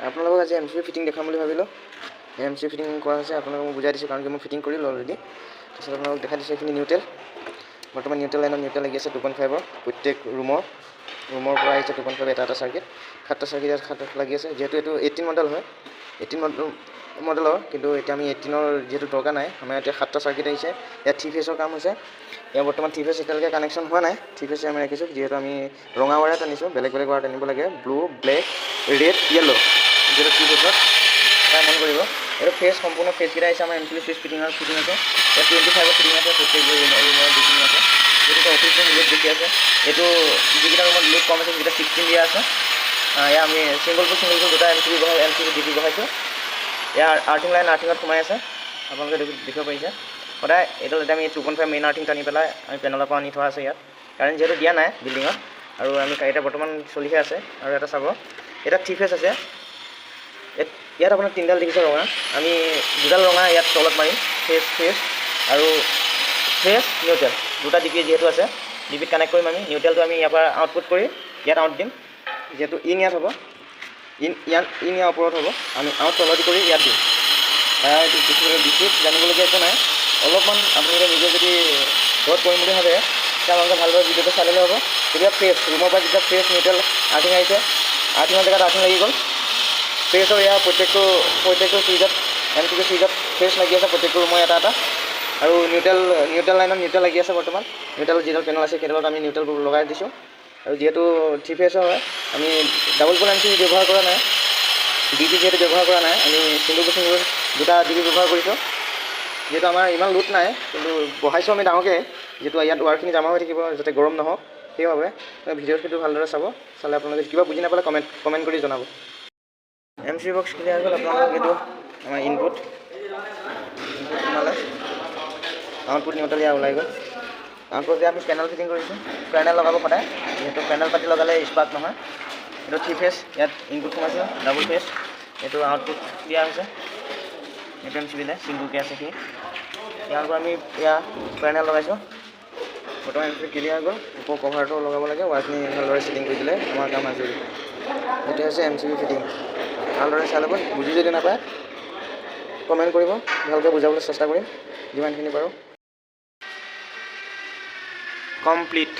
আপোনালোকক আজি M C B fitting দেখাম বুলি ভাবিলোঁ। এম চি বি ফিটিং কৰা হৈছে, আপোনালোকক মই বুজাই দিছোঁ কাৰণ কি মই ফিটিং কৰিলোঁ অলৰেডি। তাৰপিছত আপোনালোকক দেখাই দিছোঁ এইখিনি নিউট্ৰেল। বৰ্তমান নিউট্ৰেল লাইনত নিউট্ৰেল লাগি আছে 2.5ৰ প্ৰত্যেক ৰুমৰ পৰা আহিছে 2.5 এটা চাৰ্কিট। 7টা চাৰ্কিট ইয়াত লাগি আছে। যিহেতু এইটো 18 মডেল হয়, 18 মডেলৰ, কিন্তু এতিয়া আমি 18ৰ যিহেতু দৰকাৰ নাই, আমাৰ এতিয়া 7টা চাৰ্কিট আহিছে। ইয়াত 3 ফেজৰ কাম হৈছে। ইয়াৰ বৰ্তমান 3 ফেজ এতিয়ালৈকে কানেকশ্যন হোৱা নাই। 3 ফেজ আমি ৰাখিছোঁ, যিহেতু আমি ৰঙা ৱায়াৰ টানিছোঁ, বেলেগ ৱায়াৰ টানিব লাগে, ব্লু, ব্লেক, ৰেড, য়েল্ল'। যিহেতু 3 ফেজত এটা মন কৰিব। এইটো ফেজ সম্পূৰ্ণ ফেজকেইটা আহিছে আমাৰ M C B switch fitting আছে। ইয়াত 25ৰ ফিটিং আছে, প্ৰত্যেক ৰুমৰ যিখিনি আছে। এইটো 28 লোড বেছি আছে। এইটো যিকেইটা ৰুমত লোড কম আছে সেইকেইটা 16 দিয়া আছে। ইয়াৰ আমি চিংগল টু দুটা এম চি বি ডিপি বহাইছোঁ। ইয়াৰ আৰ্থিং লাইন আৰ্থিঙত সোমাই আছে, আপোনালোকে দেখিব পাৰিছে। সদায় এইডাল এতিয়া আমি 2.5 মেইন আৰ্থিং টানি পেলাই আমি পেনেলৰ পৰা আনি থোৱা আছে ইয়াত, কাৰণ যিহেতু দিয়া নাই বিল্ডিঙত, আৰু আমি এতিয়া বৰ্তমান চলিহে আছে। আৰু এটা চাব, এটা 3 ফেজ আছে। ইয়াত আপোনাৰ 3ডাল দেখিছে ৰঙা, আমি 2ডাল ৰঙা ইয়াত তলত মাৰিম, ফেজ আৰু ফেজ নিউট্ৰেল দুটা ডিপি যিহেতু আছে, ডিপিত কানেক্ট কৰিম আমি। নিউট্ৰেলটো আমি ইয়াৰ পৰা আউটপুট কৰি ইয়াত আউট দিম, যিহেতু ইয়াত হ'ব, ইয়াৰ ওপৰত হ'ব, আমি আউট তলদি কৰি ইয়াত দিম। বিশেষ জানিবলগীয়া একো নাই, অলপমান আপোনালোকে নিজে যদি ঘৰত কৰিম বুলি ভাবে তেতিয়া আপোনালোকে ভালদৰে ভিডিঅ'টো চাই ল'লে হ'ব। তেতিয়া ফ্ৰেছ ৰুমৰ পৰা যেতিয়া ফ্ৰেছ নিউট্ৰেল আৰ্থিং আহিছে, আৰ্থিঙৰ জেগাত আৰ্থিং লাগি গ'ল। ফ্ৰেছৰ ইয়াৰ প্ৰত্যেকটো চুইচত এম চি বি চুইচত ফ্ৰেছ লাগি আছে, প্ৰত্যেকটো ৰুমৰ এটা আৰু নিউট্ৰেল লাইনত নিউট্ৰেল লাগি আছে। বৰ্তমান নিউট্ৰেল যিডাল পেনেল আছে সেইডালত আমি নিউট্ৰেলটো লগাই দিছোঁ। আৰু যিহেতু 3 ফেজৰ হয়, আমি double pole M C B ব্যৱহাৰ কৰা নাই, ডিপি যিহেতু ব্যৱহাৰ কৰা নাই, আমি চিংগল দুটা ডিপি ব্যৱহাৰ কৰিছোঁ। যিহেতু আমাৰ ইমান লোড নাই, কিন্তু বহাইছোঁ আমি ডাঙৰকৈ, যিহেতু ইয়াত ৱায়াৰখিনি জমা হৈ থাকিব যাতে গৰম নহওক, সেইবাবে ভিডিঅ'টো ভালদৰে চালে আপোনালোকে কিবা বুজি নাপালে কমেণ্ট কৰি জনাব। M C B box clear হৈ গ'ল। আপোনালোকক এইটো আমাৰ ইনপুট সোমালে, আউটপুট নিউট্ৰেল ইয়াৰ ওলাই গ'ল। আউটপুট দিয়া আমি পেনেল ফিটিং কৰিছোঁ, পেনেল লগাব সদায়, যিহেতু পেনেল পাতি লগালে স্পাৰ্ক নহয়। এইটো 3 ফেজ, ইয়াত ইনপুট সোমাইছোঁ ডাবল ফেজ, এইটো আউটপুট দিয়া হৈছে। এইটো এম চি বি চিংগুলকৈ আছে সি, ইয়াৰ পৰা আমি পেনেল লগাইছোঁ। বৰ্তমান এম চি বি ক্লিয়াৰ হৈ গ'ল। ওপৰ কভাৰটো লগাব লাগে, ৱায়াৰখিনি ভালদৰে ছেটিং কৰি দিলে আমাৰ কাম আজৰি। এইটো হৈছে এম চি বি ফিটিং, ভালদৰে চাই ল'ব। বুজি যদি নাপায় কমেণ্ট কৰিব, ভালকৈ বুজাবলৈ চেষ্টা কৰিম যিমানখিনি পাৰোঁ। কমপ্লিট।